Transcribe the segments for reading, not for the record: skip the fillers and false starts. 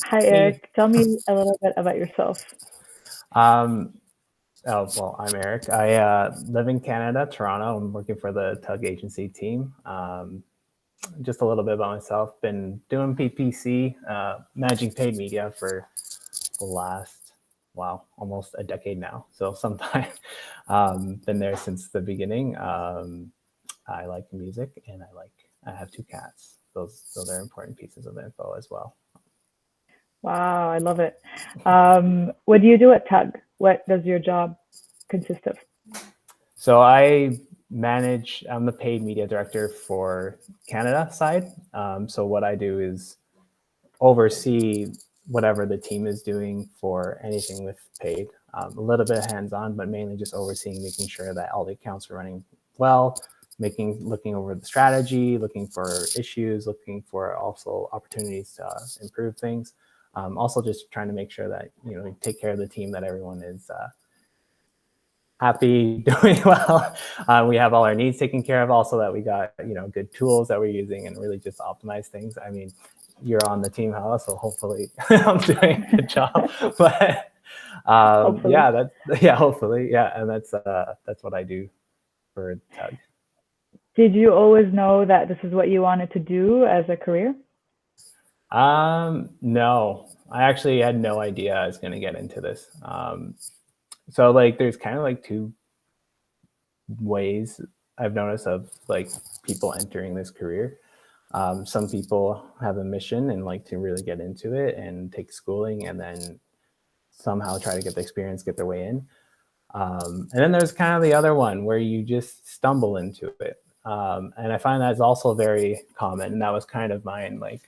Hi, Hey. Eric. Tell me a little bit about yourself. Um, well, I'm Eric. I live in Canada, Toronto. I'm working for the Tug Agency team. Just a little bit about myself. Been doing PPC, managing paid media for the last, wow, almost a decade now. So sometime, been there since the beginning. I like music and I have two cats. Those are important pieces of info as well. Wow, I love it. What do you do at Tug? What does your job consist of? So I'm the paid media director for Canada side. So what I do is oversee whatever the team is doing for anything with paid. A little bit hands-on, but mainly just overseeing, making sure that all the accounts are running well, looking over the strategy, looking for issues, looking for also opportunities to improve things. Also, just trying to make sure that take care of the team, that everyone is happy, doing well. We have all our needs taken care of. Also, that we got good tools that we're using and really just optimize things. I mean, you're on the team, Hala, so hopefully I'm doing a good job. But Hopefully. yeah, yeah, hopefully, yeah, and that's what I do for Tug. Did you always know that this is what you wanted to do as a career? No, I actually had no idea I was going to get into this. So like, there's kind of like two ways I've noticed of like people entering this career. Some people have a mission and like to really get into it and take schooling and then somehow try to get the experience, get their way in. And then there's kind of the other one where you just stumble into it. And I find that's also very common. And that was kind of mine. Like,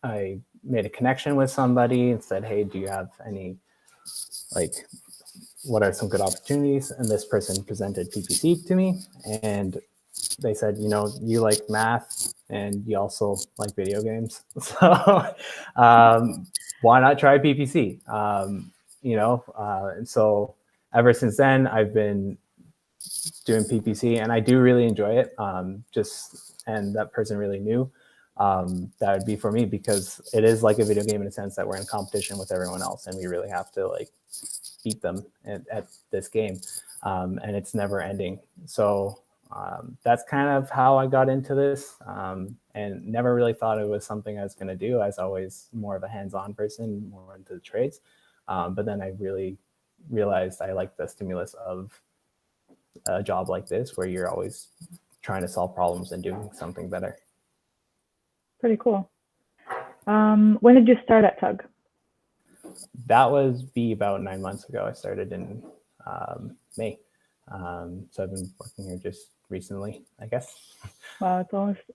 I made a connection with somebody and said, hey, do you have any, like, what are some good opportunities? And this person presented PPC to me. And they said, you like math and you also like video games. So why not try PPC? And so ever since then, I've been doing PPC and I do really enjoy it. And that person really knew that would be for me because it is like a video game in a sense that we're in competition with everyone else and we really have to like beat them at this game. And it's never ending. So that's kind of how I got into this, and never really thought it was something I was going to do. I was always more of a hands-on person, more into the trades. But then I really realized I like the stimulus of a job like this, where you're always trying to solve problems and doing something better. Pretty cool. When did you start at Tug? That was be about 9 months ago. I started in May. So I've been working here just recently, I guess. Wow,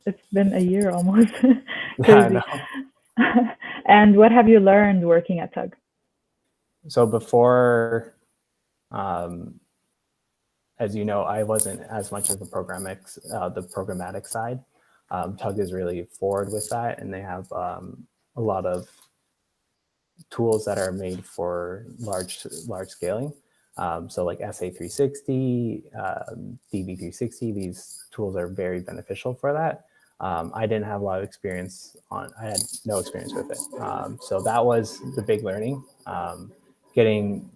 it's been a year almost. Yeah, I Crazy. know. And what have you learned working at Tug? So before, um, as you know, I wasn't as much of the programmatic side. Tug is really forward with that, and they have a lot of tools that are made for large scaling. So like SA360, DB360, these tools are very beneficial for that. I didn't have a lot of experience I had no experience with it. So that was the big learning, getting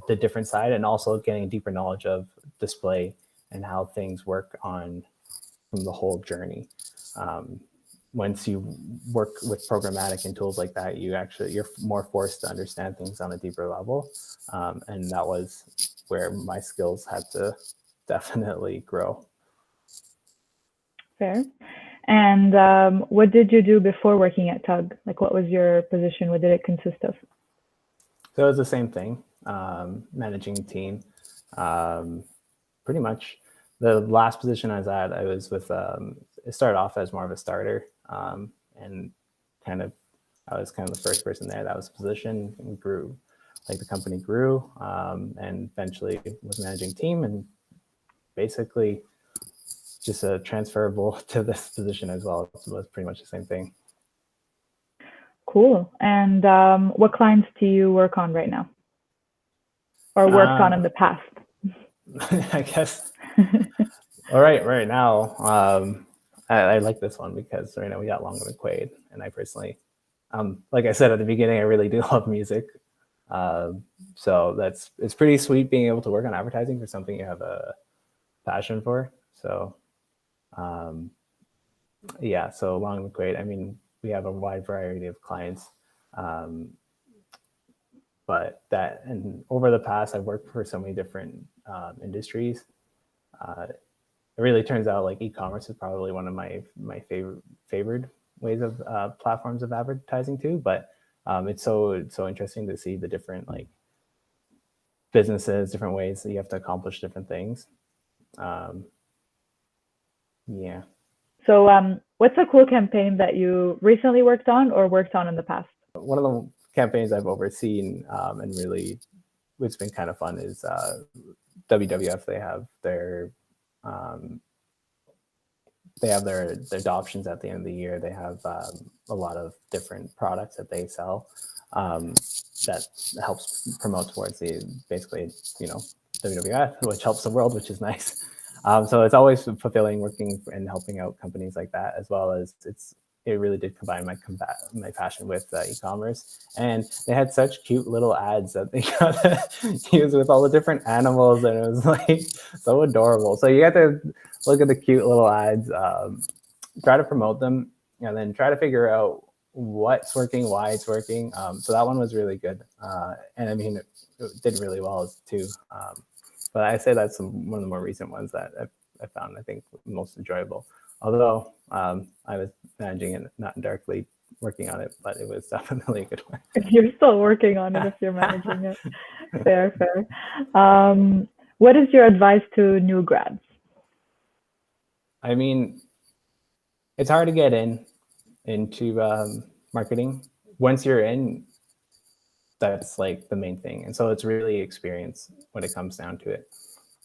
the different side and also getting a deeper knowledge of display and how things work on from the whole journey. Um, Once you work with programmatic and tools like that, you're more forced to understand things on a deeper level, and that was where my skills had to definitely grow. Fair. And what did you do before working at Tug? Like, what was your position? What did it consist of? So it was the same thing, managing a team. Um, Pretty much the last position I was at, I was with, it started off as more of a starter, and kind of, I was kind of the first person there. That was a position and grew, like the company grew, and eventually was managing team and basically just a transferable to this position as well. It was pretty much the same thing. Cool. And what clients do you work on right now or worked on Uh, in the past? I guess. All right now, I like this one because right now we got Long and McQuaid, and I personally like I said at the beginning, I really do love music. So it's pretty sweet being able to work on advertising for something you have a passion for. So yeah, so along with Grade, I mean, we have a wide variety of clients. But that, and over the past, I've worked for so many different industries. It really turns out like e-commerce is probably one of my favored ways of platforms of advertising too. But it's so interesting to see the different like businesses, different ways that you have to accomplish different things. Yeah. So, what's a cool campaign that you recently worked on or worked on in the past? One of the campaigns I've overseen and really, it's been kind of fun is WWF. They have their adoptions at the end of the year. They have a lot of different products that they sell that helps promote towards the basically, WWF, which helps the world, which is nice. So it's always fulfilling working and helping out companies like that, as well as it really did combine my passion with e-commerce. And they had such cute little ads that they got to use with all the different animals, and it was like so adorable. So you have to look at the cute little ads, try to promote them, and then try to figure out what's working, why it's working. So that one was really good. And I mean, it did really well too. But I say that's one of the more recent ones that I found, I think, most enjoyable. Although I was managing it, not directly working on it, but it was definitely a good one. If you're still working on it, if you're managing it. Fair. What is your advice to new grads? I mean, it's hard to get into marketing. Once you're in, that's like the main thing. And so it's really experience when it comes down to it.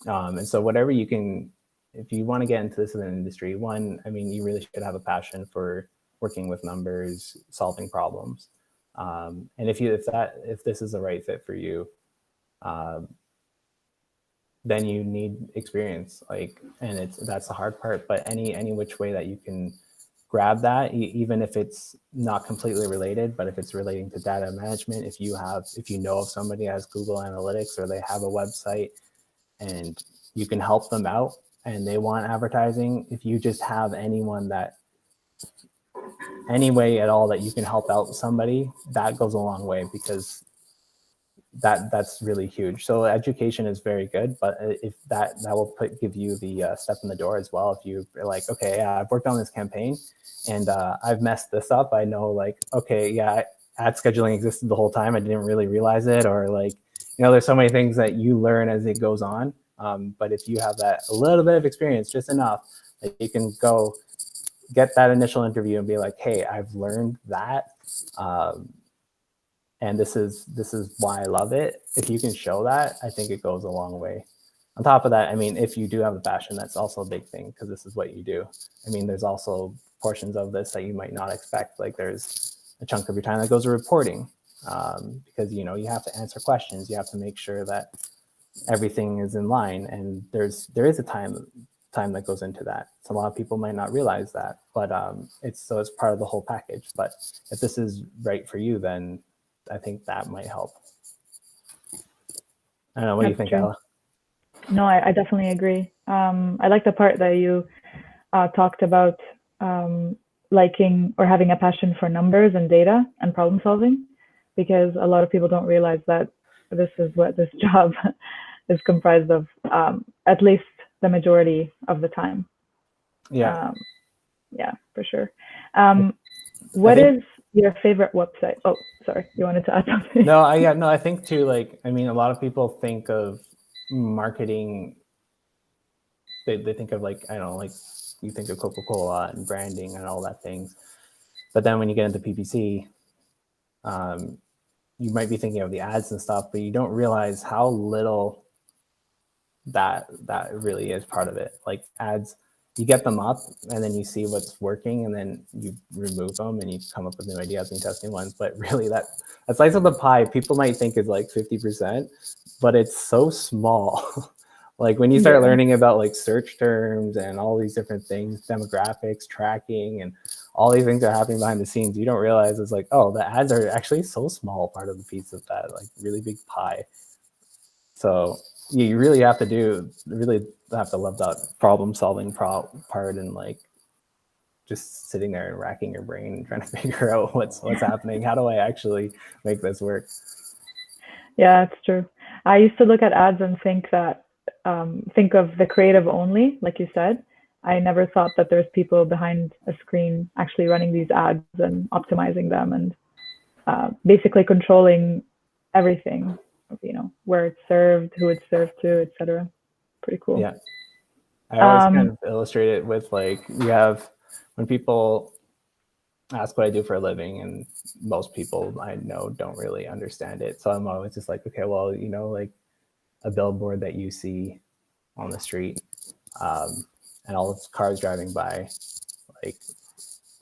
And so whatever you can, if you want to get into this as an industry, one, I mean, you really should have a passion for working with numbers, solving problems. And if this is the right fit for you, then you need experience. And that's the hard part. But any which way that you can grab that, even if it's not completely related, but if it's relating to data management, if you know of somebody who has Google Analytics or they have a website and you can help them out and they want advertising, if you just have any way at all that you can help out somebody, that goes a long way, because that's really huge. So education is very good, but if that will give you the step in the door as well. If you're like, okay, yeah, I've worked on this campaign and I've messed this up. I know, like, okay, yeah, ad scheduling existed the whole time. I didn't really realize it, or like, there's so many things that you learn as it goes on. But if you have that a little bit of experience, just enough that you can go get that initial interview and be like, hey, I've learned that. And this is why I love it. If you can show that, I think it goes a long way. On top of that, I mean, if you do have a passion, that's also a big thing, because this is what you do. I mean, there's also portions of this that you might not expect. Like there's a chunk of your time that goes to reporting, because you have to answer questions. You have to make sure that everything is in line, and there is a time that goes into that. So a lot of people might not realize that, but it's part of the whole package. But if this is right for you, then I think that might help. I don't know. What do you think, Hala? No, I definitely agree. I like the part that you talked about liking or having a passion for numbers and data and problem solving, because a lot of people don't realize that this is what this job is comprised of, at least the majority of the time. Yeah. Yeah, for sure. What is your favorite website? Oh, sorry, you wanted to add something? No, I think too, like, I mean, a lot of people think of marketing, they think of, like, I don't know, like you think of Coca-Cola and branding and all that things. But then when you get into PPC, you might be thinking of the ads and stuff, but you don't realize how little that really is part of it. Like ads, you get them up and then you see what's working and then you remove them and you come up with new ideas and you test new ones. But really that slice of the pie people might think is like 50%, but it's so small. Like when you start learning about like search terms and all these different things, demographics, tracking, and all these things are happening behind the scenes. You don't realize it's like, oh, the ads are actually so small part of the piece of that like really big pie. So you really have to love that problem solving part and like just sitting there and racking your brain and trying to figure out what's happening. How do I actually make this work? Yeah, it's true. I used to look at ads and think of the creative only, like you said. I never thought that there's people behind a screen actually running these ads and optimizing them and basically controlling everything, where it's served, who it's served to, etc. Pretty cool. Yeah. I always kind of illustrate it with like, you have, when people ask what I do for a living, and most people I know don't really understand it. So I'm always just like, okay, well, like a billboard that you see on the street, and all the cars driving by, like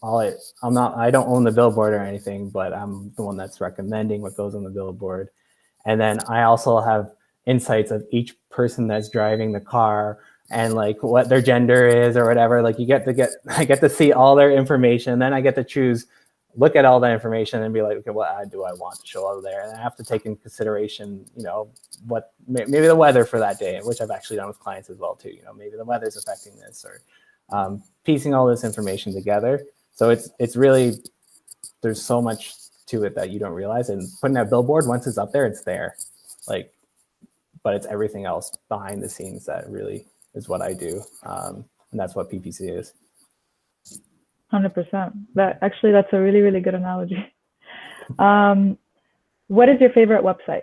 I don't own the billboard or anything, but I'm the one that's recommending what goes on the billboard. And then I also have insights of each person that's driving the car and like what their gender is or whatever. Like I get to see all their information. Then I get to look at all that information and be like, okay, what ad do I want to show over there? And I have to take into consideration, what maybe the weather for that day, which I've actually done with clients as well too. Maybe the weather's affecting this, or piecing all this information together. So it's really, there's so much to it that you don't realize. And putting that billboard, once it's up there, it's there. Like, but it's everything else behind the scenes that really is what I do. And that's what PPC is. 100%. That's a really, really good analogy. What is your favorite website?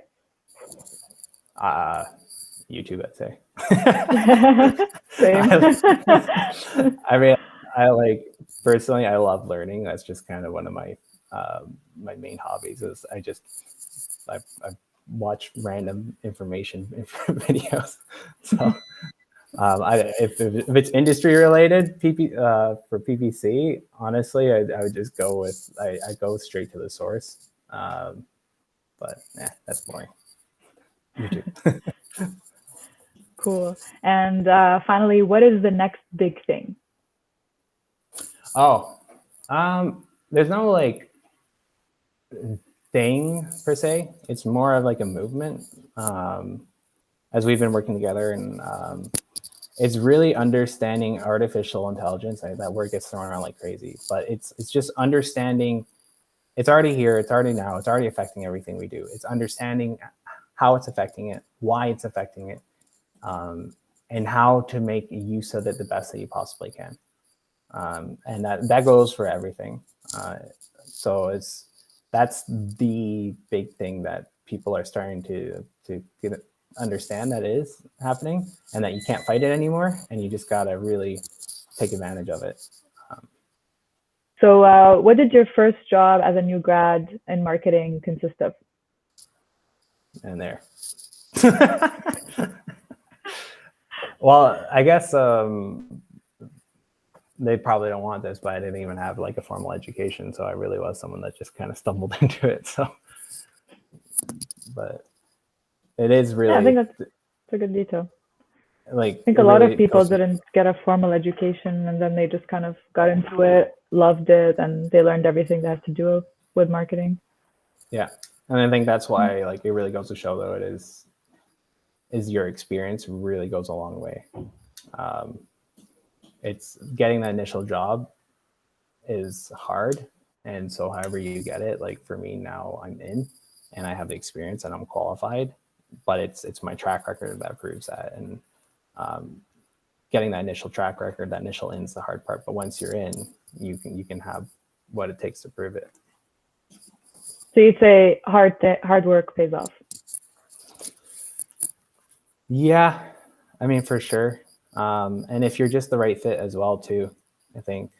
YouTube, I'd say. Same. I mean, personally, I love learning. That's just kind of one of my my main hobbies. Is I watch random information videos. So if it's industry related, for PPC, honestly, I would just go with I go straight to the source. But that's boring. YouTube. Cool. And finally, what is the next big thing? Oh, there's no like thing per se. It's more of like a movement. As we've been working together, and it's really understanding artificial intelligence. That word gets thrown around like crazy, but it's just understanding. It's already here. It's already now. It's already affecting everything we do. It's understanding how it's affecting it, why it's affecting it, and how to make use of it the best that you possibly can. And that goes for everything. So that's the big thing that people are starting to understand that is happening, and that you can't fight it anymore, and you just gotta really take advantage of it. So what did your first job as a new grad in marketing consist of? And there. Well, I guess they probably don't want this, but I didn't even have like a formal education, so I really was someone that just kind of stumbled into it. So, but it is really. Yeah, I think that's a good detail. Like, I think a lot of people didn't get a formal education, and then they just kind of got into it, loved it, and they learned everything they have to do with marketing. Yeah, and I think that's why, like, it really goes to show, though, is your experience really goes a long way. It's getting that initial job is hard, and so however you get it, like for me now, I'm in, and I have the experience, and I'm qualified, but it's my track record that proves that, and getting that initial track record, that initial in is the hard part. But once you're in, you can have what it takes to prove it. So you'd say hard work pays off. Yeah, I mean, for sure. And if you're just the right fit as well, too, I think,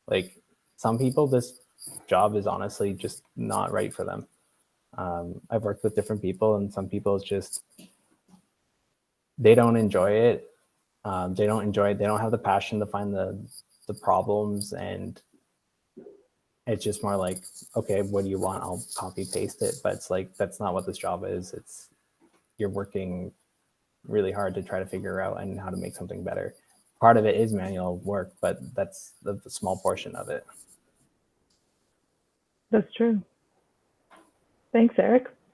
like, some people, this job is honestly just not right for them. I've worked with different people, and some people it's just, they don't enjoy it. They don't enjoy it. They don't have the passion to find the problems, and it's just more like, okay, what do you want? I'll copy paste it. But it's like, that's not what this job is. It's, you're working really hard to try to figure out and how to make something better. Part of it is manual work, but that's the small portion of it. That's true. Thanks, Eric.